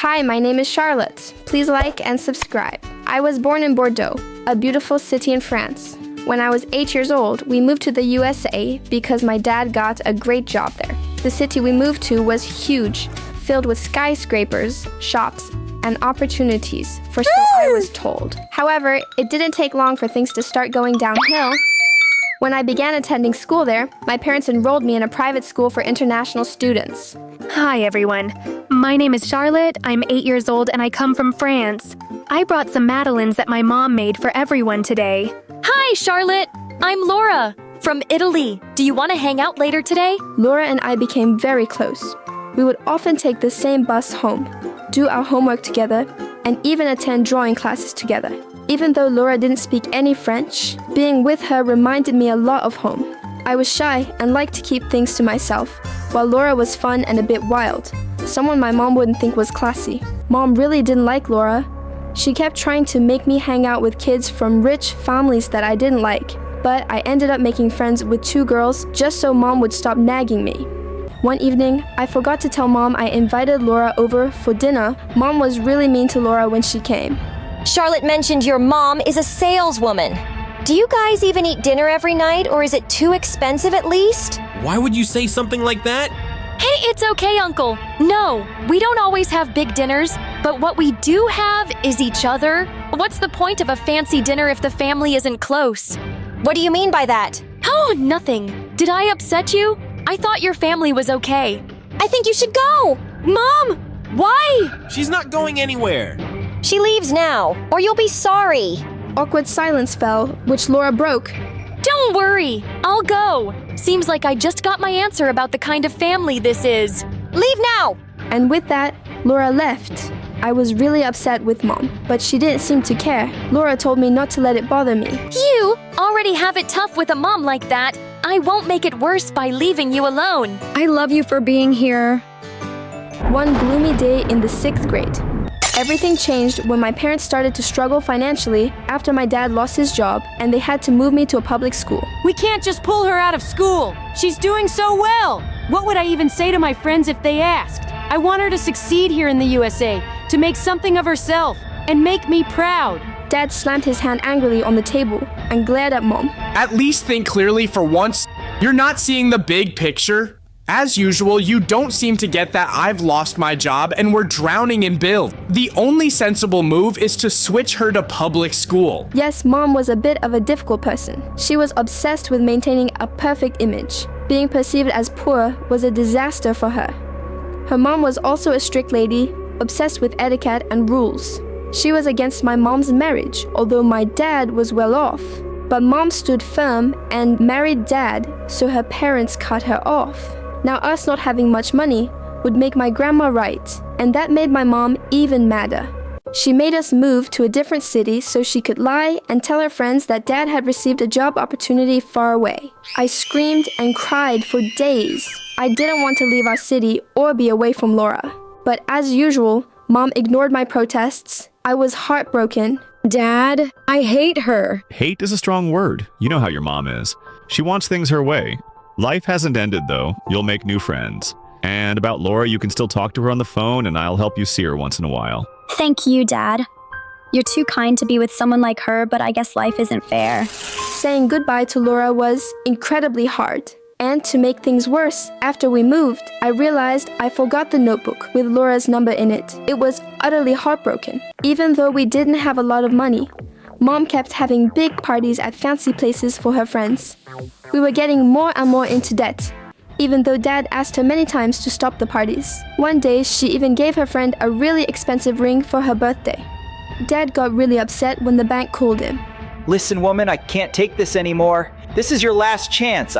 Hi, my name is Charlotte. Please like and subscribe. I was born in Bordeaux, a beautiful city in France. When I was 8 years old, we moved to the USA because my dad got a great job there. The city we moved to was huge, filled with skyscrapers, shops, and opportunities, for so I was told. However, it didn't take long for things to start going downhill. When I began attending school there, my parents enrolled me in a private school for international students. Hi, everyone. My name is Charlotte. I'm 8 years old and I come from France. I brought some madeleines that my mom made for everyone today. Hi, Charlotte. I'm Laura from Italy. Do you want to hang out later today? Laura and I became very close. We would often take the same bus home, do our homework together, and even attend drawing classes together. Even though Laura didn't speak any French, being with her reminded me a lot of home. I was shy and liked to keep things to myself, while Laura was fun and a bit wild, someone my mom wouldn't think was classy. Mom really didn't like Laura. She kept trying to make me hang out with kids from rich families that I didn't like, but I ended up making friends with 2 girls just so Mom would stop nagging me. One evening, I forgot to tell Mom I invited Laura over for dinner. Mom was really mean to Laura when she came. Charlotte mentioned your mom is a saleswoman. Do you guys even eat dinner every night, or is it too expensive at least? Why would you say something like that? Hey, it's okay, Uncle. No, we don't always have big dinners, but what we do have is each other. What's the point of a fancy dinner if the family isn't close? What do you mean by that? Oh, nothing. Did I upset you? I thought your family was okay. I think you should go. Mom, why? She's not going anywhere. She leaves now, or you'll be sorry. Awkward silence fell, which Laura broke. Don't worry, I'll go. Seems like I just got my answer about the kind of family this is. Leave now! And with that, Laura left. I was really upset with Mom, but she didn't seem to care. Laura told me not to let it bother me. You already have it tough with a mom like that. I won't make it worse by leaving you alone. I love you for being here. One gloomy day in the 6th grade. Everything changed when my parents started to struggle financially after my dad lost his job and they had to move me to a public school. We can't just pull her out of school. She's doing so well. What would I even say to my friends if they asked? I want her to succeed here in the USA, to make something of herself, and make me proud. Dad slammed his hand angrily on the table and glared at Mom. At least think clearly for once. You're not seeing the big picture. As usual, you don't seem to get that I've lost my job and we're drowning in bills. The only sensible move is to switch her to public school. Yes, Mom was a bit of a difficult person. She was obsessed with maintaining a perfect image. Being perceived as poor was a disaster for her. Her mom was also a strict lady, obsessed with etiquette and rules. She was against my mom's marriage, although my dad was well off. But Mom stood firm and married Dad, so her parents cut her off. Now us not having much money would make my grandma right, and that made my mom even madder. She made us move to a different city so she could lie and tell her friends that Dad had received a job opportunity far away. I screamed and cried for days. I didn't want to leave our city or be away from Laura. But as usual, Mom ignored my protests. I was heartbroken. Dad, I hate her. Hate is a strong word. You know how your mom is. She wants things her way. Life hasn't ended, though. You'll make new friends. And about Laura, you can still talk to her on the phone, and I'll help you see her once in a while. Thank you, Dad. You're too kind to be with someone like her, but I guess life isn't fair. Saying goodbye to Laura was incredibly hard. And to make things worse, after we moved, I realized I forgot the notebook with Laura's number in it. It was utterly heartbroken. Even though we didn't have a lot of money, Mom kept having big parties at fancy places for her friends. We were getting more and more into debt, even though Dad asked her many times to stop the parties. One day, she even gave her friend a really expensive ring for her birthday. Dad got really upset when the bank called him. Listen, woman, I can't take this anymore. This is your last chance,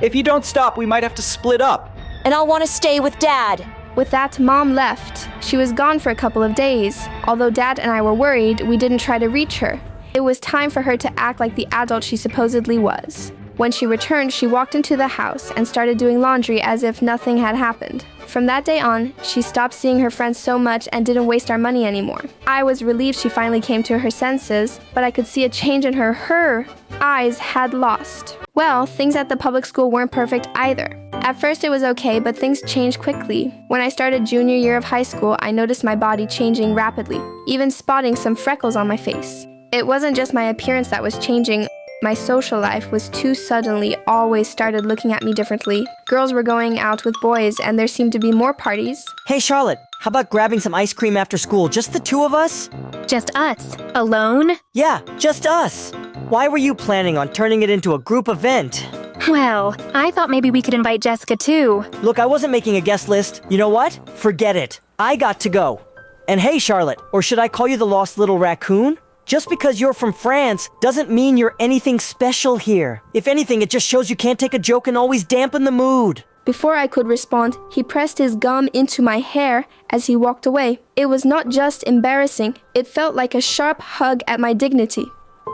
If you don't stop, we might have to split up. And I'll want to stay with Dad. With that, Mom left. She was gone for a couple of days. Although Dad and I were worried, we didn't try to reach her. It was time for her to act like the adult she supposedly was. When she returned, she walked into the house and started doing laundry as if nothing had happened. From that day on, she stopped seeing her friends so much and didn't waste our money anymore. I was relieved she finally came to her senses, but I could see a change in her. Her eyes had lost. Well, things at the public school weren't perfect either. At first it was okay, but things changed quickly. When I started junior year of high school, I noticed my body changing rapidly, even spotting some freckles on my face. It wasn't just my appearance that was changing. My social life was too suddenly, always started looking at me differently. Girls were going out with boys, and there seemed to be more parties. Hey Charlotte, how about grabbing some ice cream after school? Just the two of us? Just us? Alone? Yeah, just us. Why were you planning on turning it into a group event? Well, I thought maybe we could invite Jessica too. Look, I wasn't making a guest list. You know what? Forget it. I got to go. And hey Charlotte, or should I call you the lost little raccoon? Just because you're from France doesn't mean you're anything special here. If anything, it just shows you can't take a joke and always dampen the mood. Before I could respond, he pressed his gum into my hair as he walked away. It was not just embarrassing, it felt like a sharp hug at my dignity.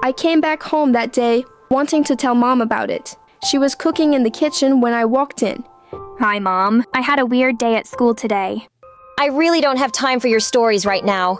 I came back home that day, wanting to tell Mom about it. She was cooking in the kitchen when I walked in. Hi, Mom. I had a weird day at school today. I really don't have time for your stories right now.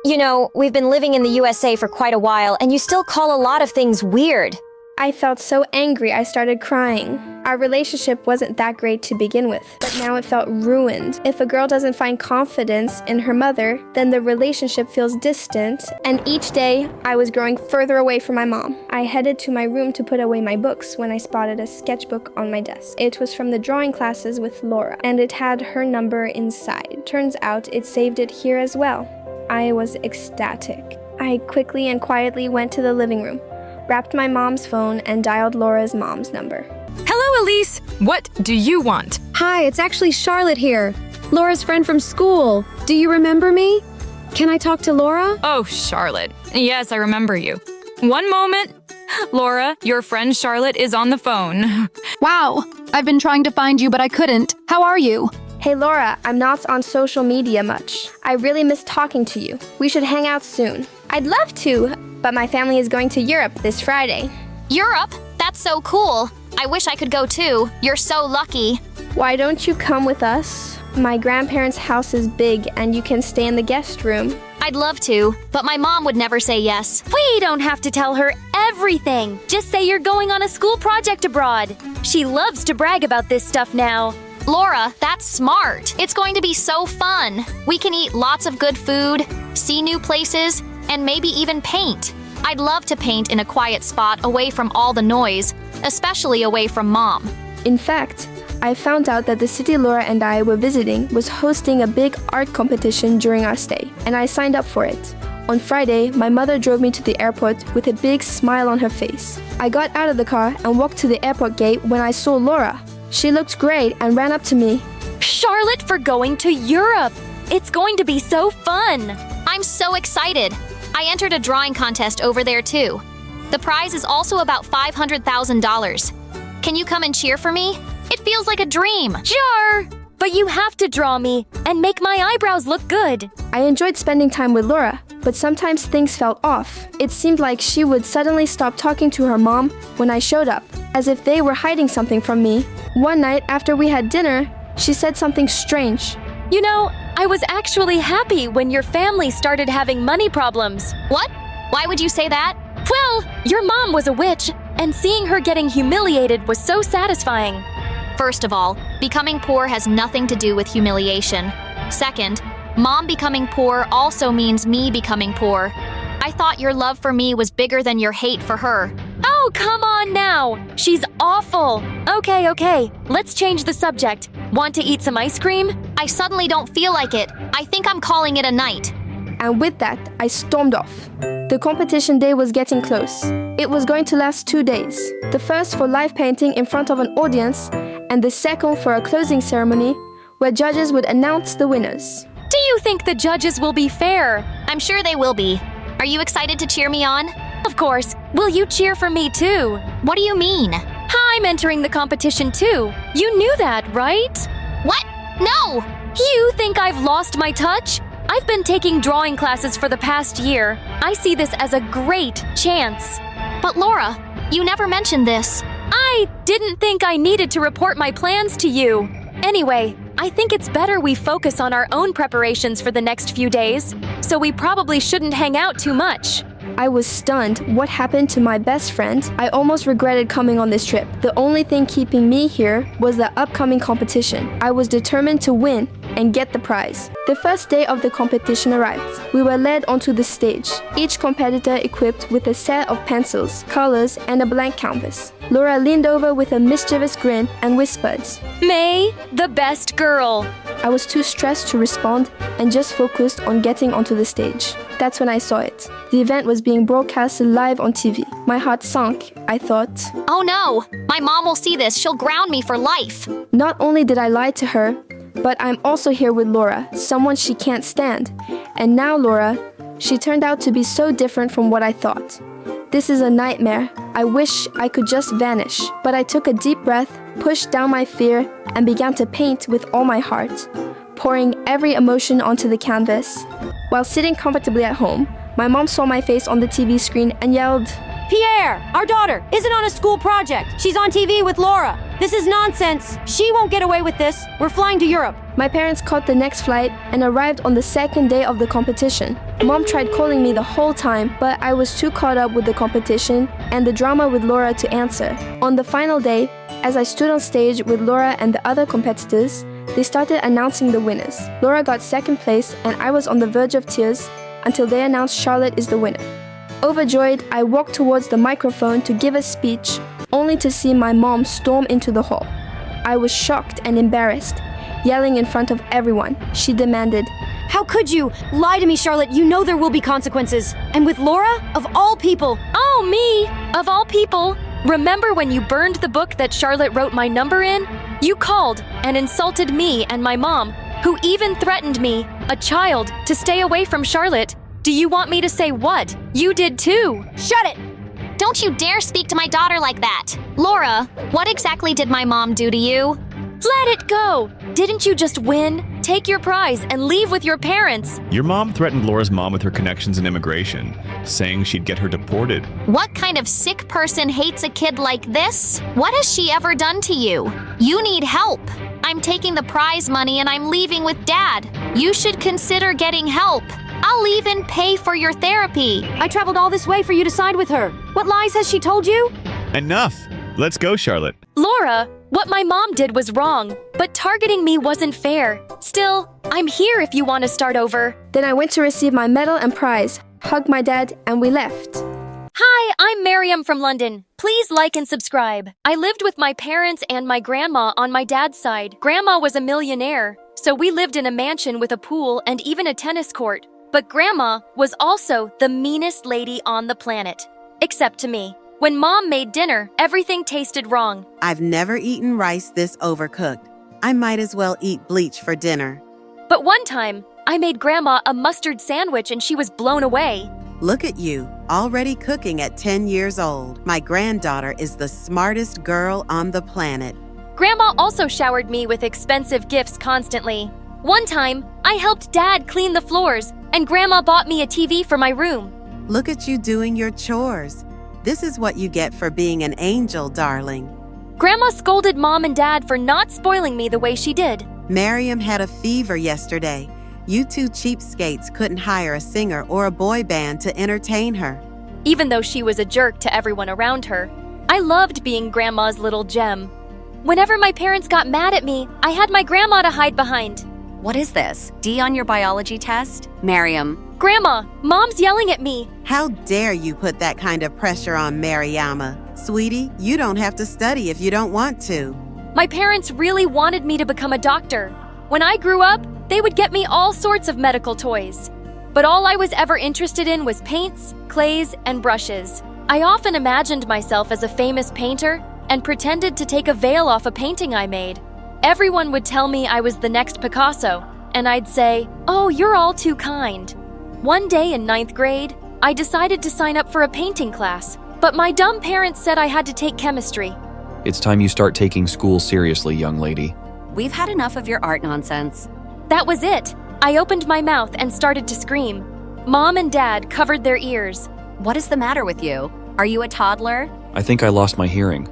You know, we've been living in the USA for quite a while, and you still call a lot of things weird. I felt so angry I started crying. Our relationship wasn't that great to begin with, but now it felt ruined. If a girl doesn't find confidence in her mother, then the relationship feels distant, and each day I was growing further away from my mom. I headed to my room to put away my books when I spotted a sketchbook on my desk. It was from the drawing classes with Laura, and it had her number inside. Turns out it saved it here as well. I was ecstatic. I quickly and quietly went to the living room, wrapped my mom's phone, and dialed Laura's mom's number. Hello, Elise. What do you want? Hi, it's actually Charlotte here. Laura's friend from school. Do you remember me? Can I talk to Laura? Oh, Charlotte. Yes, I remember you. One moment. Laura, your friend Charlotte is on the phone. Wow, I've been trying to find you, but I couldn't. How are you? Hey Laura, I'm not on social media much. I really miss talking to you. We should hang out soon. I'd love to, but my family is going to Europe this Friday. Europe? That's so cool. I wish I could go too. You're so lucky. Why don't you come with us? My grandparents' house is big and you can stay in the guest room. I'd love to, but my mom would never say yes. We don't have to tell her everything. Just say you're going on a school project abroad. She loves to brag about this stuff now. Laura, that's smart. It's going to be so fun. We can eat lots of good food, see new places, and maybe even paint. I'd love to paint in a quiet spot away from all the noise, especially away from Mom. In fact, I found out that the city Laura and I were visiting was hosting a big art competition during our stay, and I signed up for it. On Friday, my mother drove me to the airport with a big smile on her face. I got out of the car and walked to the airport gate when I saw Laura. She looked great and ran up to me. Charlotte for going to Europe! It's going to be so fun! I'm so excited. I entered a drawing contest over there too. The prize is also about $500,000. Can you come and cheer for me? It feels like a dream. Sure! But you have to draw me and make my eyebrows look good. I enjoyed spending time with Laura, but sometimes things felt off. It seemed like she would suddenly stop talking to her mom when I showed up, as if they were hiding something from me. One night after we had dinner, she said something strange. You know, I was actually happy when your family started having money problems. What? Why would you say that? Well, your mom was a witch, and seeing her getting humiliated was so satisfying. First of all, becoming poor has nothing to do with humiliation. Second, Mom becoming poor also means me becoming poor. I thought your love for me was bigger than your hate for her. Oh, come on now! She's awful! Okay, let's change the subject. Want to eat some ice cream? I suddenly don't feel like it. I think I'm calling it a night. And with that, I stormed off. The competition day was getting close. It was going to last 2 days. The first for live painting in front of an audience, and the second for a closing ceremony where judges would announce the winners. Do you think the judges will be fair? I'm sure they will be. Are you excited to cheer me on? Of course. Will you cheer for me too? What do you mean? I'm entering the competition too. You knew that, right? What? No! You think I've lost my touch? I've been taking drawing classes for the past year. I see this as a great chance. But Laura, you never mentioned this. I didn't think I needed to report my plans to you. Anyway, I think it's better we focus on our own preparations for the next few days, so we probably shouldn't hang out too much. I was stunned. What happened to my best friend? I almost regretted coming on this trip. The only thing keeping me here was the upcoming competition. I was determined to win and get the prize. The first day of the competition arrived. We were led onto the stage, each competitor equipped with a set of pencils, colors, and a blank canvas. Laura leaned over with a mischievous grin and whispered, May, the best girl. I was too stressed to respond and just focused on getting onto the stage. That's when I saw it. The event was being broadcasted live on TV. My heart sunk. I thought, Oh no, my mom will see this. She'll ground me for life. not only did I lie to her, but I'm also here with Laura, someone she can't stand. And now Laura, she turned out to be so different from what I thought. This is a nightmare. I wish I could just vanish. But I took a deep breath, pushed down my fear, and began to paint with all my heart, pouring every emotion onto the canvas. While sitting comfortably at home, my mom saw my face on the TV screen and yelled, Pierre, our daughter, isn't on a school project. She's on TV with Laura. This is nonsense. She won't get away with this. We're flying to Europe. My parents caught the next flight and arrived on the second day of the competition. Mom tried calling me the whole time, but I was too caught up with the competition and the drama with Laura to answer. On the final day, as I stood on stage with Laura and the other competitors, they started announcing the winners. Laura got second place and I was on the verge of tears until they announced Charlotte is the winner. Overjoyed, I walked towards the microphone to give a speech, only to see my mom storm into the hall. I was shocked and embarrassed, yelling in front of everyone. She demanded, How could you? Lie to me, Charlotte. You know there will be consequences. And with Laura, of all people. Oh, me! Of all people. Remember when you burned the book that Charlotte wrote my number in? You called and insulted me and my mom, who even threatened me, a child, to stay away from Charlotte. Do you want me to say what? You did too. Shut it! Don't you dare speak to my daughter like that. Laura, what exactly did my mom do to you? Let it go! Didn't you just win? Take your prize and leave with your parents. Your mom threatened Laura's mom with her connections in immigration, saying she'd get her deported. What kind of sick person hates a kid like this? What has she ever done to you? You need help. I'm taking the prize money and I'm leaving with Dad. You should consider getting help. I'll even pay for your therapy. I traveled all this way for you to side with her. What lies has she told you? Enough! Let's go, Charlotte. Laura, what my mom did was wrong, but targeting me wasn't fair. Still, I'm here if you want to start over. Then I went to receive my medal and prize, hugged my dad, and we left. Hi, I'm Miriam from London. Please like and subscribe. I lived with my parents and my grandma on my dad's side. Grandma was a millionaire, so we lived in a mansion with a pool and even a tennis court. But Grandma was also the meanest lady on the planet. Except to me. When Mom made dinner, everything tasted wrong. I've never eaten rice this overcooked. I might as well eat bleach for dinner. But one time, I made Grandma a mustard sandwich and she was blown away. Look at you, already cooking at 10 years old. My granddaughter is the smartest girl on the planet. Grandma also showered me with expensive gifts constantly. One time, I helped Dad clean the floors, and Grandma bought me a TV for my room. Look at you doing your chores. This is what you get for being an angel, darling. Grandma scolded Mom and Dad for not spoiling me the way she did. Miriam had a fever yesterday. You two cheapskates couldn't hire a singer or a boy band to entertain her. Even though she was a jerk to everyone around her, I loved being Grandma's little gem. Whenever my parents got mad at me, I had my grandma to hide behind. What is this? D on your biology test? Miriam. Grandma, Mom's yelling at me. How dare you put that kind of pressure on Mariama? Sweetie, you don't have to study if you don't want to. My parents really wanted me to become a doctor. When I grew up, they would get me all sorts of medical toys. But all I was ever interested in was paints, clays, and brushes. I often imagined myself as a famous painter and pretended to take a veil off a painting I made. Everyone would tell me I was the next Picasso, and I'd say, "Oh, you're all too kind." One day in 9th grade, I decided to sign up for a painting class, but my dumb parents said I had to take chemistry. It's time you start taking school seriously, young lady. We've had enough of your art nonsense. That was it. I opened my mouth and started to scream. Mom and Dad covered their ears. What is the matter with you? Are you a toddler? I think I lost my hearing.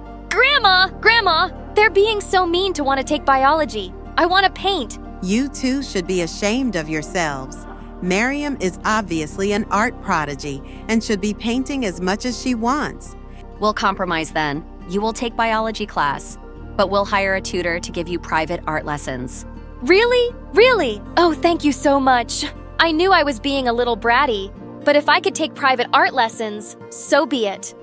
Grandma, they're being so mean to want to take biology. I want to paint. You two should be ashamed of yourselves. Miriam is obviously an art prodigy and should be painting as much as she wants. We'll compromise then. You will take biology class, but we'll hire a tutor to give you private art lessons. Really? Really? Oh, thank you so much. I knew I was being a little bratty, but if I could take private art lessons, so be it.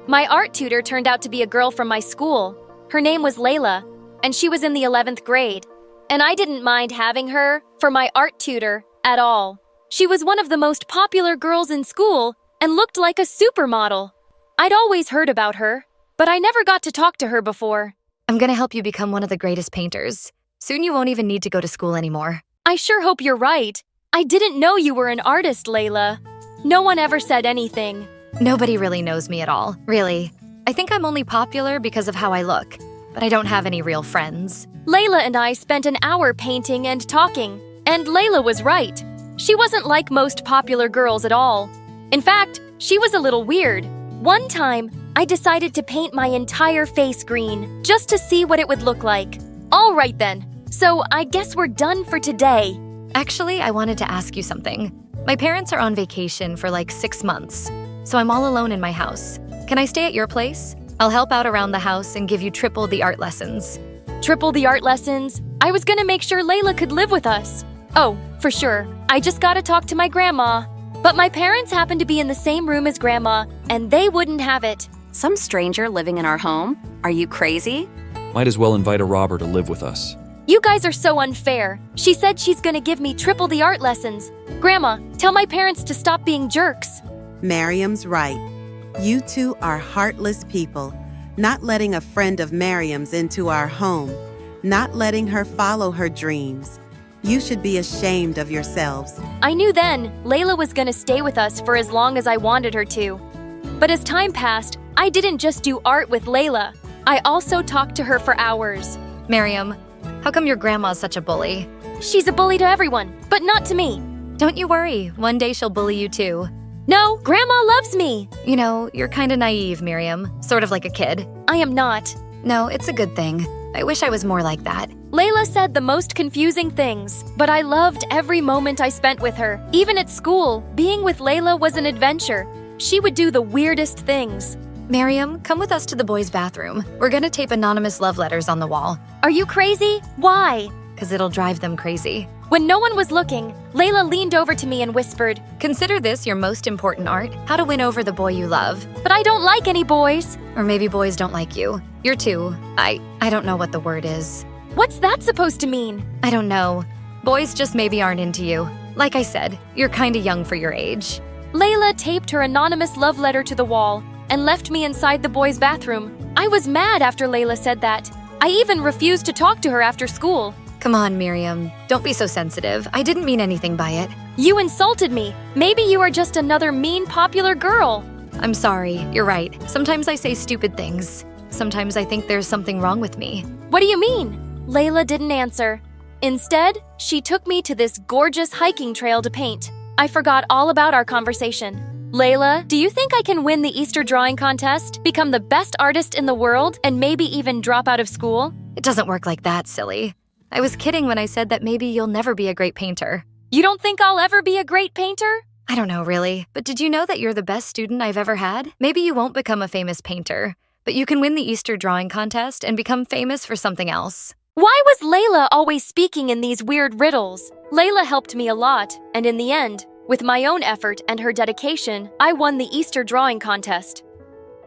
My art tutor turned out to be a girl from my school. Her name was Layla, and she was in the 11th grade. And I didn't mind having her for my art tutor at all. She was one of the most popular girls in school and looked like a supermodel. I'd always heard about her, but I never got to talk to her before. I'm gonna help you become one of the greatest painters. Soon you won't even need to go to school anymore. I sure hope you're right. I didn't know you were an artist, Layla. No one ever said anything. Nobody really knows me at all, really. I think I'm only popular because of how I look, but I don't have any real friends. Layla and I spent an hour painting and talking, and Layla was right. She wasn't like most popular girls at all. In fact, she was a little weird. One time, I decided to paint my entire face green, just to see what it would look like. All right then, so I guess we're done for today. Actually, I wanted to ask you something. My parents are on vacation for like 6 months, so I'm all alone in my house. Can I stay at your place? I'll help out around the house and give you triple the art lessons. Triple the art lessons? I was gonna make sure Layla could live with us. Oh, for sure. I just gotta talk to my grandma. But my parents happen to be in the same room as Grandma, and they wouldn't have it. Some stranger living in our home? Are you crazy? Might as well invite a robber to live with us. You guys are so unfair. She said she's gonna give me triple the art lessons. Grandma, tell my parents to stop being jerks. Miriam's right. You two are heartless people, not letting a friend of Miriam's into our home, not letting her follow her dreams. You should be ashamed of yourselves. I knew then Layla was gonna stay with us for as long as I wanted her to. But as time passed, I didn't just do art with Layla. I also talked to her for hours. Miriam, how come your grandma's such a bully? She's a bully to everyone, but not to me. Don't you worry, one day she'll bully you too. No, Grandma loves me. You know, you're kinda naive, Miriam. Sort of like a kid. I am not. No, it's a good thing. I wish I was more like that. Layla said the most confusing things, but I loved every moment I spent with her. Even at school, being with Layla was an adventure. She would do the weirdest things. Miriam, come with us to the boys' bathroom. We're gonna tape anonymous love letters on the wall. Are you crazy? Why? 'Cause it'll drive them crazy. When no one was looking, Layla leaned over to me and whispered, "Consider this your most important art, how to win over the boy you love." But I don't like any boys. Or maybe boys don't like you. You're too. I don't know what the word is. What's that supposed to mean? I don't know. Boys just maybe aren't into you. Like I said, you're kinda young for your age. Layla taped her anonymous love letter to the wall and left me inside the boys' bathroom. I was mad after Layla said that. I even refused to talk to her after school. Come on, Miriam. Don't be so sensitive. I didn't mean anything by it. You insulted me. Maybe you are just another mean, popular girl. I'm sorry. You're right. Sometimes I say stupid things. Sometimes I think there's something wrong with me. What do you mean? Layla didn't answer. Instead, she took me to this gorgeous hiking trail to paint. I forgot all about our conversation. Layla, do you think I can win the Easter drawing contest, become the best artist in the world, and maybe even drop out of school? It doesn't work like that, silly. I was kidding when I said that maybe you'll never be a great painter. You don't think I'll ever be a great painter? I don't know, really. But did you know that you're the best student I've ever had? Maybe you won't become a famous painter, but you can win the Easter drawing contest and become famous for something else. Why was Layla always speaking in these weird riddles? Layla helped me a lot, and in the end, with my own effort and her dedication, I won the Easter drawing contest.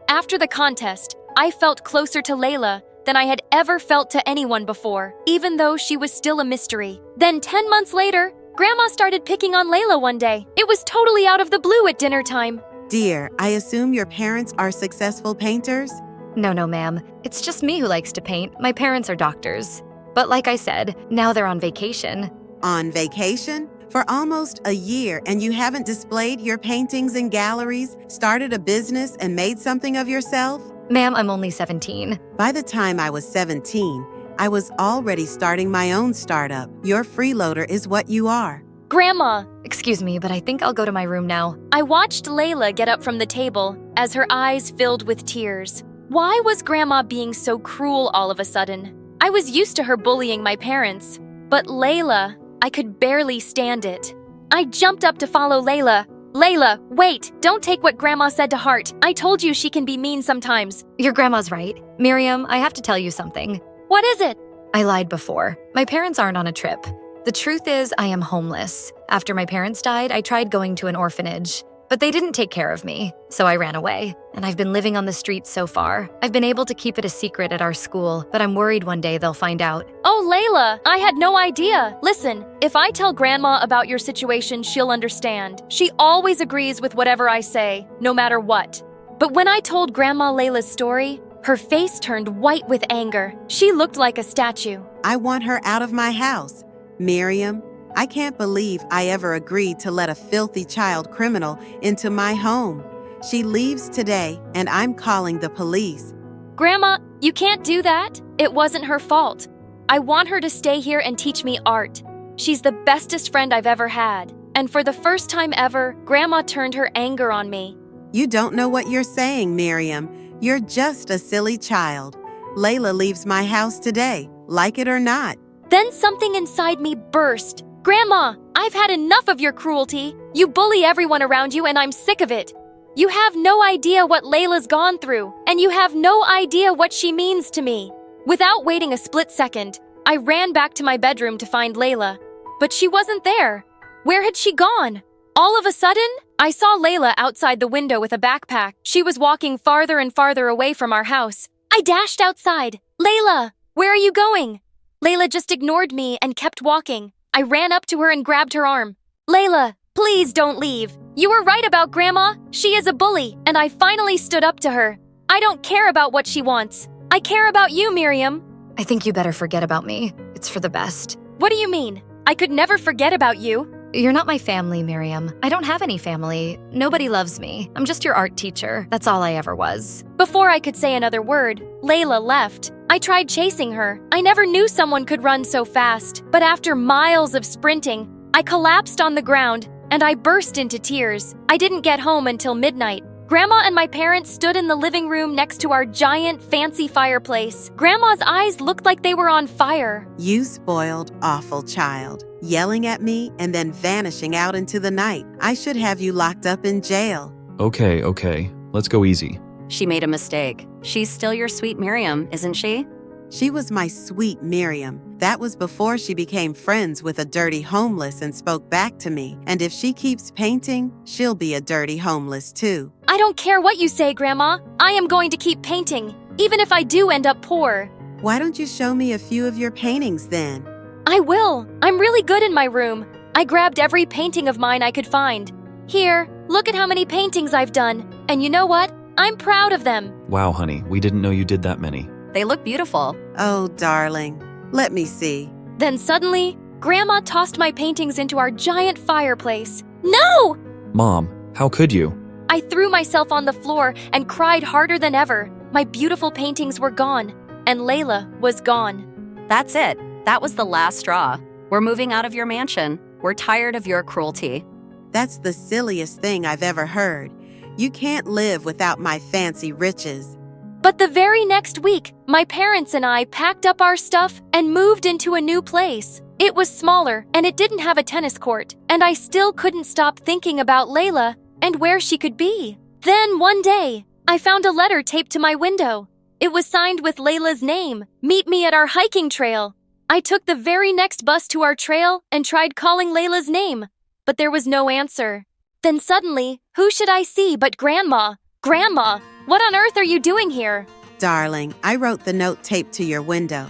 After the contest, I felt closer to Layla than I had ever felt to anyone before, even though she was still a mystery. Then 10 months later, Grandma started picking on Layla one day. It was totally out of the blue at dinner time. Dear, I assume your parents are successful painters? No, ma'am. It's just me who likes to paint. My parents are doctors. But like I said, now they're on vacation. On vacation? For almost a year, and you haven't displayed your paintings in galleries, started a business, and made something of yourself? Ma'am, I'm only 17. By the time I was 17, I was already starting my own startup. Your freeloader is what you are. Grandma! Excuse me, but I think I'll go to my room now. I watched Layla get up from the table as her eyes filled with tears. Why was Grandma being so cruel all of a sudden? I was used to her bullying my parents, but Layla, I could barely stand it. I jumped up to follow Layla. Layla, wait! Don't take what Grandma said to heart. I told you she can be mean sometimes. Your grandma's right. Miriam, I have to tell you something. What is it? I lied before. My parents aren't on a trip. The truth is, I am homeless. After my parents died, I tried going to an orphanage. But they didn't take care of me, so I ran away. And I've been living on the streets so far. I've been able to keep it a secret at our school, but I'm worried one day they'll find out. Oh, Layla, I had no idea. Listen, if I tell Grandma about your situation, she'll understand. She always agrees with whatever I say, no matter what. But when I told Grandma Layla's story, her face turned white with anger. She looked like a statue. I want her out of my house. Miriam, I can't believe I ever agreed to let a filthy child criminal into my home. She leaves today, and I'm calling the police. Grandma, you can't do that. It wasn't her fault. I want her to stay here and teach me art. She's the bestest friend I've ever had. And for the first time ever, Grandma turned her anger on me. You don't know what you're saying, Miriam. You're just a silly child. Layla leaves my house today, like it or not. Then something inside me burst. Grandma, I've had enough of your cruelty. You bully everyone around you, and I'm sick of it. You have no idea what Layla's gone through, and you have no idea what she means to me. Without waiting a split second, I ran back to my bedroom to find Layla. But she wasn't there. Where had she gone? All of a sudden, I saw Layla outside the window with a backpack. She was walking farther and farther away from our house. I dashed outside. Layla, where are you going? Layla just ignored me and kept walking. I ran up to her and grabbed her arm. Layla, please don't leave. You were right about Grandma. She is a bully, and I finally stood up to her. I don't care about what she wants. I care about you, Miriam. I think you better forget about me. It's for the best. What do you mean? I could never forget about you. You're not my family, Miriam. I don't have any family. Nobody loves me. I'm just your art teacher. That's all I ever was. Before I could say another word, Layla left. I tried chasing her. I never knew someone could run so fast. But after miles of sprinting, I collapsed on the ground and I burst into tears. I didn't get home until midnight. Grandma and my parents stood in the living room next to our giant, fancy fireplace. Grandma's eyes looked like they were on fire. You spoiled, awful child. Yelling at me and then vanishing out into the night. I should have you locked up in jail. Okay. Let's go easy. She made a mistake. She's still your sweet Miriam, isn't she? She was my sweet Miriam. That was before she became friends with a dirty homeless and spoke back to me. And if she keeps painting, she'll be a dirty homeless too. I don't care what you say, Grandma. I am going to keep painting, even if I do end up poor. Why don't you show me a few of your paintings then? I will. I'm really good in my room. I grabbed every painting of mine I could find. Here, look at how many paintings I've done. And you know what? I'm proud of them. Wow, honey, we didn't know you did that many. They look beautiful. Oh, darling. Let me see. Then suddenly, Grandma tossed my paintings into our giant fireplace. No! Mom, how could you? I threw myself on the floor and cried harder than ever. My beautiful paintings were gone, and Layla was gone. That's it. That was the last straw. We're moving out of your mansion. We're tired of your cruelty. That's the silliest thing I've ever heard. You can't live without my fancy riches. But the very next week, my parents and I packed up our stuff and moved into a new place. It was smaller and it didn't have a tennis court, and I still couldn't stop thinking about Layla and where she could be. Then one day, I found a letter taped to my window. It was signed with Layla's name. Meet me at our hiking trail. I took the very next bus to our trail and tried calling Layla's name, but there was no answer. Then suddenly, who should I see but Grandma? Grandma, what on earth are you doing here? Darling, I wrote the note taped to your window.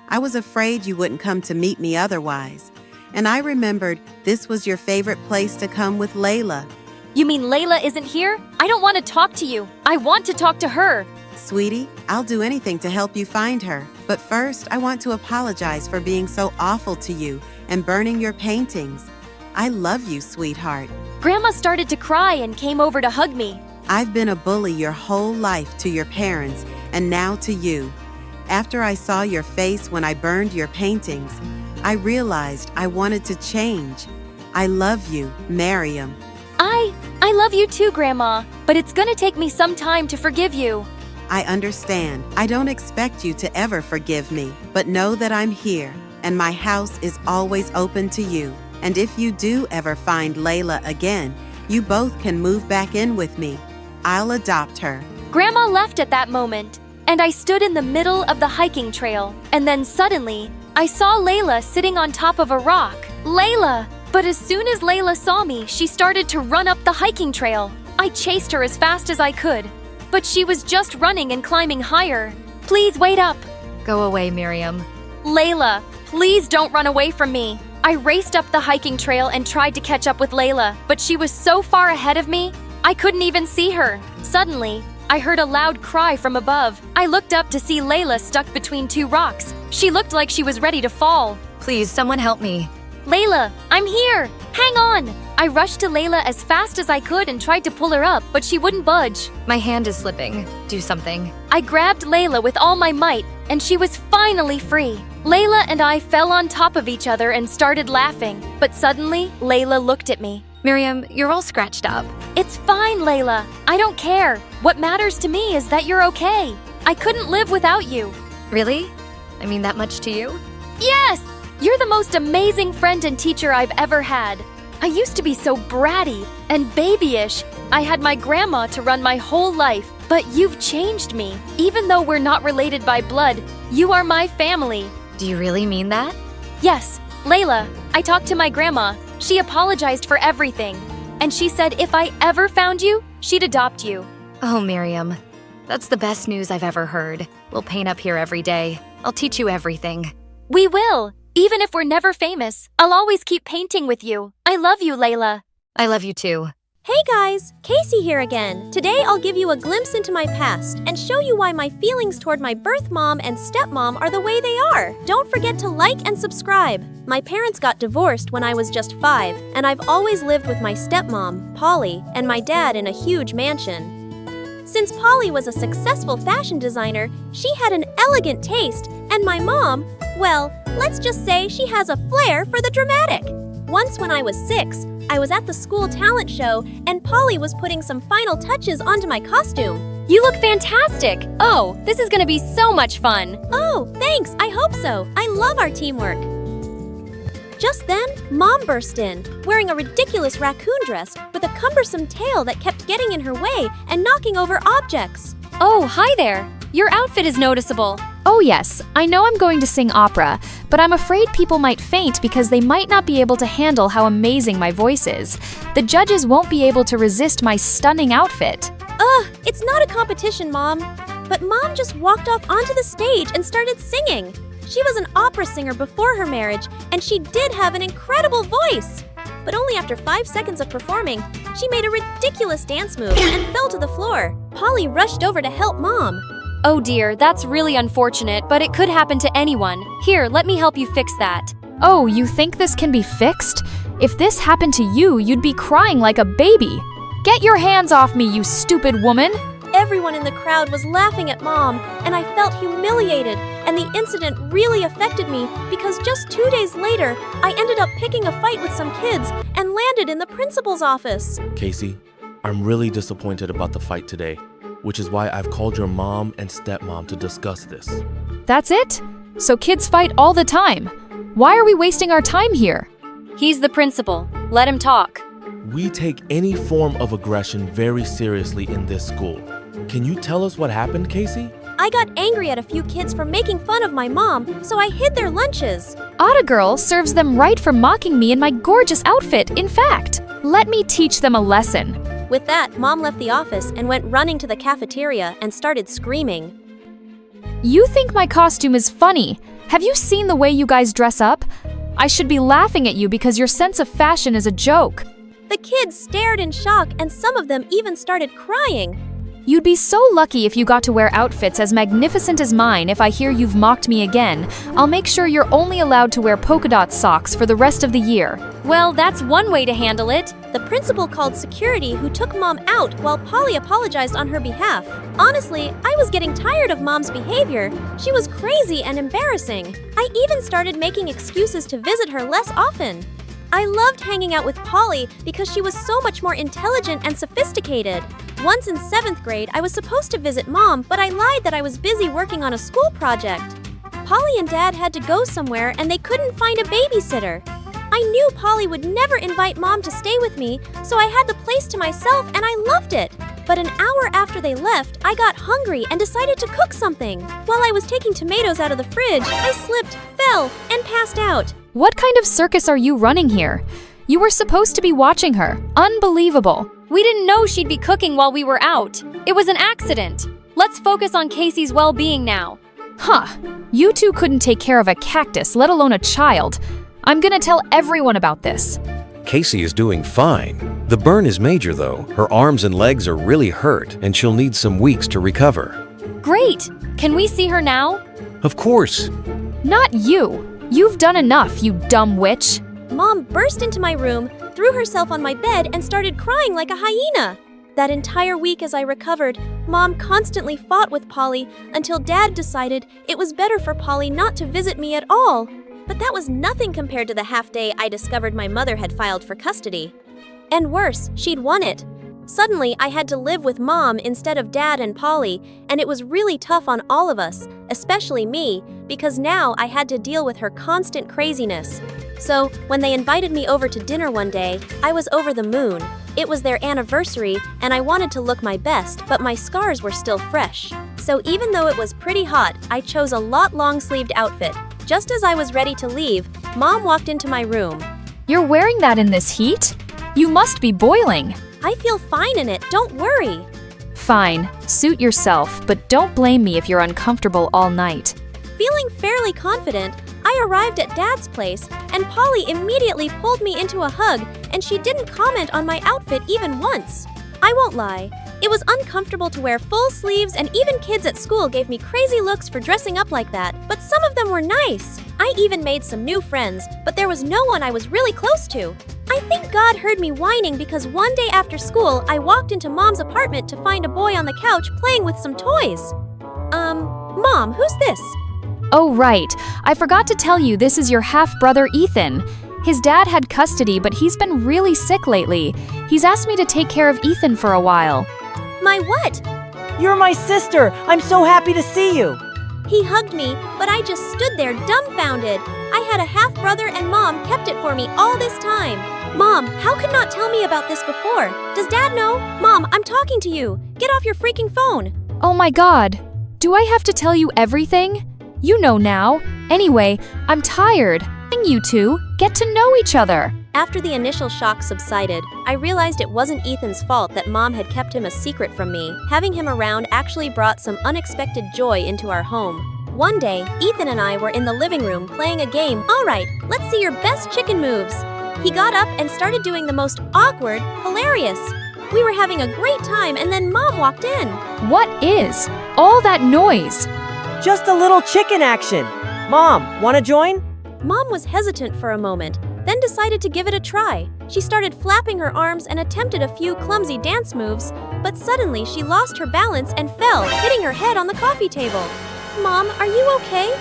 I was afraid you wouldn't come to meet me otherwise. And I remembered this was your favorite place to come with Layla. You mean Layla isn't here? I don't want to talk to you. I want to talk to her. Sweetie, I'll do anything to help you find her. But first, I want to apologize for being so awful to you and burning your paintings. I love you, sweetheart. Grandma started to cry and came over to hug me. I've been a bully your whole life to your parents and now to you. After I saw your face when I burned your paintings, I realized I wanted to change. I love you, Miriam. I love you too, Grandma, but it's gonna take me some time to forgive you. I understand. I don't expect you to ever forgive me, but know that I'm here, and my house is always open to you. And if you do ever find Layla again, you both can move back in with me. I'll adopt her. Grandma left at that moment, and I stood in the middle of the hiking trail. And then suddenly, I saw Layla sitting on top of a rock. Layla! But as soon as Layla saw me, she started to run up the hiking trail. I chased her as fast as I could, but she was just running and climbing higher. Please wait up. Go away, Miriam. Layla, please don't run away from me. I raced up the hiking trail and tried to catch up with Layla, but she was so far ahead of me, I couldn't even see her. Suddenly, I heard a loud cry from above. I looked up to see Layla stuck between two rocks. She looked like she was ready to fall. Please, someone help me. Layla, I'm here! Hang on! I rushed to Layla as fast as I could and tried to pull her up, but she wouldn't budge. My hand is slipping. Do something. I grabbed Layla with all my might, and she was finally free. Layla and I fell on top of each other and started laughing, but suddenly, Layla looked at me. Miriam, you're all scratched up. It's fine, Layla. I don't care. What matters to me is that you're okay. I couldn't live without you. Really? I mean that much to you? Yes! You're the most amazing friend and teacher I've ever had. I used to be so bratty and babyish. I had my grandma to run my whole life, but you've changed me. Even though we're not related by blood, you are my family. Do you really mean that? Yes, Layla, I talked to my grandma. She apologized for everything. And she said if I ever found you, she'd adopt you. Oh, Miriam. That's the best news I've ever heard. We'll paint up here every day. I'll teach you everything. We will. Even if we're never famous, I'll always keep painting with you. I love you, Layla. I love you too. Hey guys, Casey here again. Today I'll give you a glimpse into my past and show you why my feelings toward my birth mom and stepmom are the way they are. Don't forget to like and subscribe. My parents got divorced when I was just 5, and I've always lived with my stepmom, Polly, and my dad in a huge mansion. Since Polly was a successful fashion designer, she had an elegant taste, and my mom, well, let's just say she has a flair for the dramatic. Once when I was 6, I was at the school talent show, and Polly was putting some final touches onto my costume. You look fantastic! Oh, this is gonna be so much fun! Oh, thanks, I hope so. I love our teamwork. Just then, Mom burst in, wearing a ridiculous raccoon dress with a cumbersome tail that kept getting in her way and knocking over objects. Oh, hi there! Your outfit is noticeable. Oh yes, I know I'm going to sing opera, but I'm afraid people might faint because they might not be able to handle how amazing my voice is. The judges won't be able to resist my stunning outfit. Ugh, it's not a competition, Mom. But Mom just walked off onto the stage and started singing. She was an opera singer before her marriage, and she did have an incredible voice. But only after 5 seconds of performing, she made a ridiculous dance move and fell to the floor. Polly rushed over to help Mom. Oh dear, that's really unfortunate, but it could happen to anyone. Here, let me help you fix that. Oh, you think this can be fixed? If this happened to you, you'd be crying like a baby. Get your hands off me, you stupid woman! Everyone in the crowd was laughing at Mom, and I felt humiliated, and the incident really affected me because just 2 days later, I ended up picking a fight with some kids and landed in the principal's office. Casey, I'm really disappointed about the fight today, which is why I've called your mom and stepmom to discuss this. That's it? So kids fight all the time. Why are we wasting our time here? He's the principal. Let him talk. We take any form of aggression very seriously in this school. Can you tell us what happened, Casey? I got angry at a few kids for making fun of my mom, so I hid their lunches. Otta Girl serves them right for mocking me in my gorgeous outfit. In fact, let me teach them a lesson. With that, Mom left the office and went running to the cafeteria and started screaming. You think my costume is funny? Have you seen the way you guys dress up? I should be laughing at you because your sense of fashion is a joke. The kids stared in shock, and some of them even started crying. You'd be so lucky if you got to wear outfits as magnificent as mine. If I hear you've mocked me again, I'll make sure you're only allowed to wear polka dot socks for the rest of the year. Well, that's one way to handle it. The principal called security, who took Mom out while Polly apologized on her behalf. Honestly, I was getting tired of Mom's behavior. She was crazy and embarrassing. I even started making excuses to visit her less often. I loved hanging out with Polly because she was so much more intelligent and sophisticated. Once in 7th grade, I was supposed to visit Mom, but I lied that I was busy working on a school project. Polly and Dad had to go somewhere and they couldn't find a babysitter. I knew Polly would never invite Mom to stay with me, so I had the place to myself and I loved it. But an hour after they left, I got hungry and decided to cook something. While I was taking tomatoes out of the fridge, I slipped, fell, and passed out. What kind of circus are you running here? You were supposed to be watching her. Unbelievable. We didn't know she'd be cooking while we were out. It was an accident. Let's focus on Casey's well-being now. Huh. You two couldn't take care of a cactus, let alone a child. I'm gonna tell everyone about this. Casey is doing fine. The burn is major though. Her arms and legs are really hurt and she'll need some weeks to recover. Great! Can we see her now? Of course. Not you. You've done enough, you dumb witch. Mom burst into my room, threw herself on my bed, and started crying like a hyena. That entire week as I recovered, Mom constantly fought with Polly until Dad decided it was better for Polly not to visit me at all. But that was nothing compared to the half day I discovered my mother had filed for custody. And worse, she'd won it. Suddenly, I had to live with Mom instead of Dad and Polly, and it was really tough on all of us, especially me, because now I had to deal with her constant craziness. So, when they invited me over to dinner one day, I was over the moon. It was their anniversary, and I wanted to look my best, but my scars were still fresh. So even though it was pretty hot, I chose a long-sleeved outfit. Just as I was ready to leave, Mom walked into my room. You're wearing that in this heat? You must be boiling. I feel fine in it, don't worry. Fine, suit yourself, but don't blame me if you're uncomfortable all night. Feeling fairly confident, I arrived at Dad's place, and Polly immediately pulled me into a hug, and she didn't comment on my outfit even once. I won't lie, it was uncomfortable to wear full sleeves, and even kids at school gave me crazy looks for dressing up like that, but some of them were nice. I even made some new friends, but there was no one I was really close to. I think God heard me whining because one day after school, I walked into Mom's apartment to find a boy on the couch playing with some toys. Mom, who's this? Oh, right. I forgot to tell you this is your half-brother Ethan. His dad had custody, but he's been really sick lately. He's asked me to take care of Ethan for a while. My what? You're my sister! I'm so happy to see you! He hugged me, but I just stood there dumbfounded. I had a half-brother and Mom kept it for me all this time. Mom, how could not tell me about this before? Does Dad know? Mom, I'm talking to you. Get off your freaking phone. Oh my God. Do I have to tell you everything? You know now. Anyway, I'm tired. You two get to know each other. After the initial shock subsided, I realized it wasn't Ethan's fault that Mom had kept him a secret from me. Having him around actually brought some unexpected joy into our home. One day, Ethan and I were in the living room playing a game. All right, let's see your best chicken moves. He got up and started doing the most awkward, hilarious. We were having a great time and then Mom walked in. What is all that noise? Just a little chicken action. Mom, wanna join? Mom was hesitant for a moment, then decided to give it a try. She started flapping her arms and attempted a few clumsy dance moves, but suddenly she lost her balance and fell, hitting her head on the coffee table. Mom, are you okay?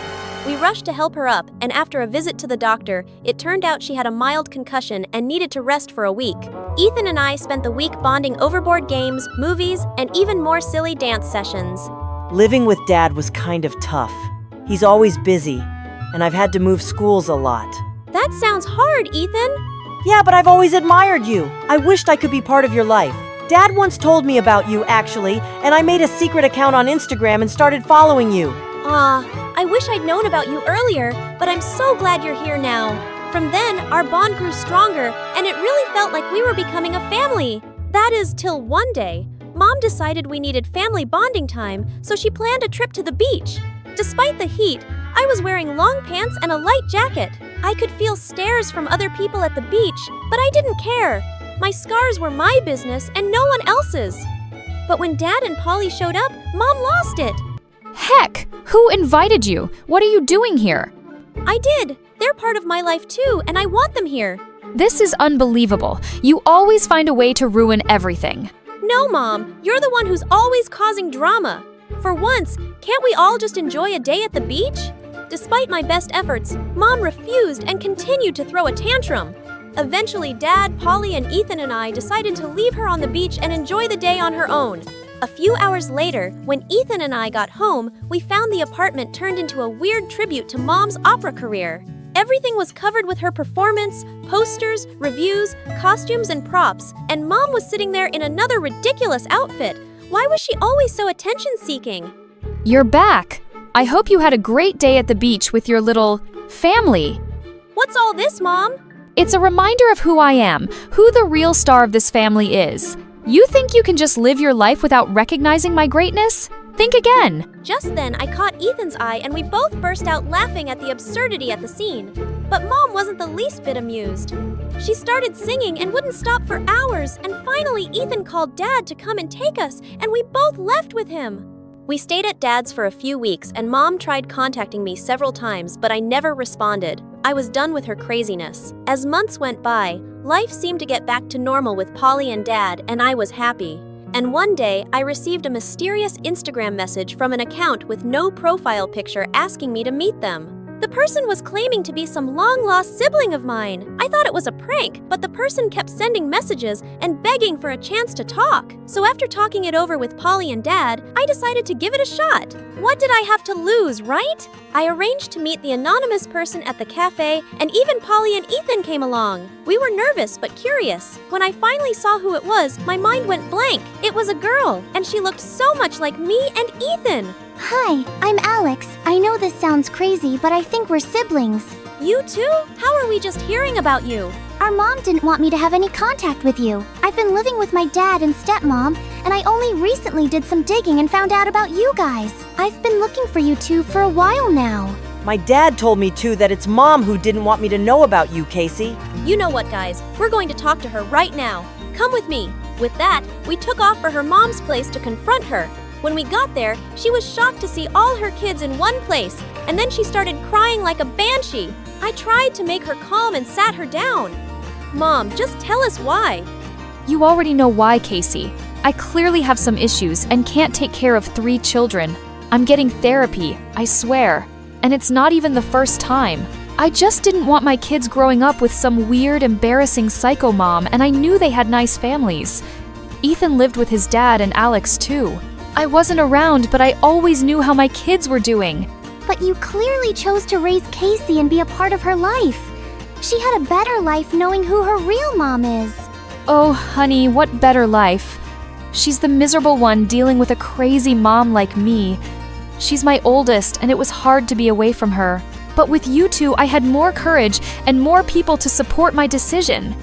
We rushed to help her up, and after a visit to the doctor, it turned out she had a mild concussion and needed to rest for a week. Ethan and I spent the week bonding over board games, movies, and even more silly dance sessions. Living with Dad was kind of tough. He's always busy, and I've had to move schools a lot. That sounds hard, Ethan. Yeah, but I've always admired you. I wished I could be part of your life. Dad once told me about you, actually, and I made a secret account on Instagram and started following you. I wish I'd known about you earlier, but I'm so glad you're here now. From then, our bond grew stronger, and it really felt like we were becoming a family. That is, till one day, Mom decided we needed family bonding time, so she planned a trip to the beach. Despite the heat, I was wearing long pants and a light jacket. I could feel stares from other people at the beach, but I didn't care. My scars were my business and no one else's. But when Dad and Polly showed up, Mom lost it. Heck! Who invited you? What are you doing here? I did. They're part of my life too, and I want them here. This is unbelievable. You always find a way to ruin everything. No, Mom. You're the one who's always causing drama. For once, can't we all just enjoy a day at the beach? Despite my best efforts, Mom refused and continued to throw a tantrum. Eventually, Dad, Polly, and Ethan and I decided to leave her on the beach and enjoy the day on her own. A few hours later, when Ethan and I got home, we found the apartment turned into a weird tribute to Mom's opera career. Everything was covered with her performance, posters, reviews, costumes, and props, and Mom was sitting there in another ridiculous outfit. Why was she always so attention-seeking? You're back. I hope you had a great day at the beach with your little family. What's all this, Mom? It's a reminder of who I am, who the real star of this family is. You think you can just live your life without recognizing my greatness? Think again. Just then, I caught Ethan's eye and we both burst out laughing at the absurdity at the scene. But Mom wasn't the least bit amused. She started singing and wouldn't stop for hours, and finally Ethan called Dad to come and take us, and we both left with him. We stayed at Dad's for a few weeks, and Mom tried contacting me several times, but I never responded. I was done with her craziness. As months went by, life seemed to get back to normal with Polly and Dad, and I was happy. And one day, I received a mysterious Instagram message from an account with no profile picture asking me to meet them. The person was claiming to be some long-lost sibling of mine. I thought it was a prank, but the person kept sending messages and begging for a chance to talk. So after talking it over with Polly and Dad, I decided to give it a shot. What did I have to lose, right? I arranged to meet the anonymous person at the cafe, and even Polly and Ethan came along. We were nervous but curious. When I finally saw who it was, my mind went blank. It was a girl, and she looked so much like me and Ethan. Hi, I'm Alex. I know this sounds crazy, but I think we're siblings. You too? How are we just hearing about you? Our mom didn't want me to have any contact with you. I've been living with my dad and stepmom, and I only recently did some digging and found out about you guys. I've been looking for you two for a while now. My dad told me too that it's Mom who didn't want me to know about you, Casey. You know what, guys? We're going to talk to her right now. Come with me. With that, we took off for her mom's place to confront her. When we got there, she was shocked to see all her kids in one place, and then she started crying like a banshee. I tried to make her calm and sat her down. Mom, just tell us why. You already know why, Casey. I clearly have some issues and can't take care of 3 children. I'm getting therapy, I swear. And it's not even the first time. I just didn't want my kids growing up with some weird, embarrassing psycho mom, and I knew they had nice families. Ethan lived with his dad and Alex too. I wasn't around, but I always knew how my kids were doing. But you clearly chose to raise Casey and be a part of her life. She had a better life knowing who her real mom is. Oh, honey, what better life? She's the miserable one dealing with a crazy mom like me. She's my oldest, and it was hard to be away from her. But with you two, I had more courage and more people to support my decision.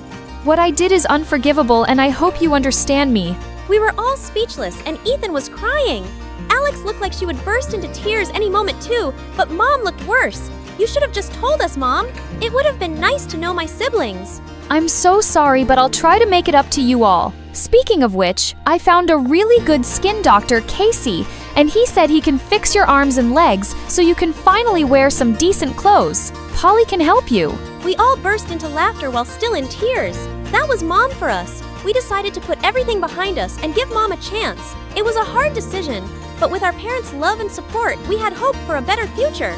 What I did is unforgivable, and I hope you understand me. We were all speechless, and Ethan was crying. Alex looked like she would burst into tears any moment too, but Mom looked worse. You should have just told us, Mom. It would have been nice to know my siblings. I'm so sorry, but I'll try to make it up to you all. Speaking of which, I found a really good skin doctor, Casey, and he said he can fix your arms and legs so you can finally wear some decent clothes. Polly can help you. We all burst into laughter while still in tears. That was Mom for us. We decided to put everything behind us and give Mom a chance. It was a hard decision, but with our parents' love and support, we had hope for a better future.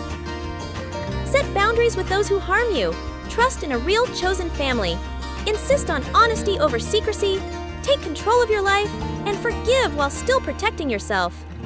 Set boundaries with those who harm you. Trust in a real chosen family. Insist on honesty over secrecy. Take control of your life, and forgive while still protecting yourself.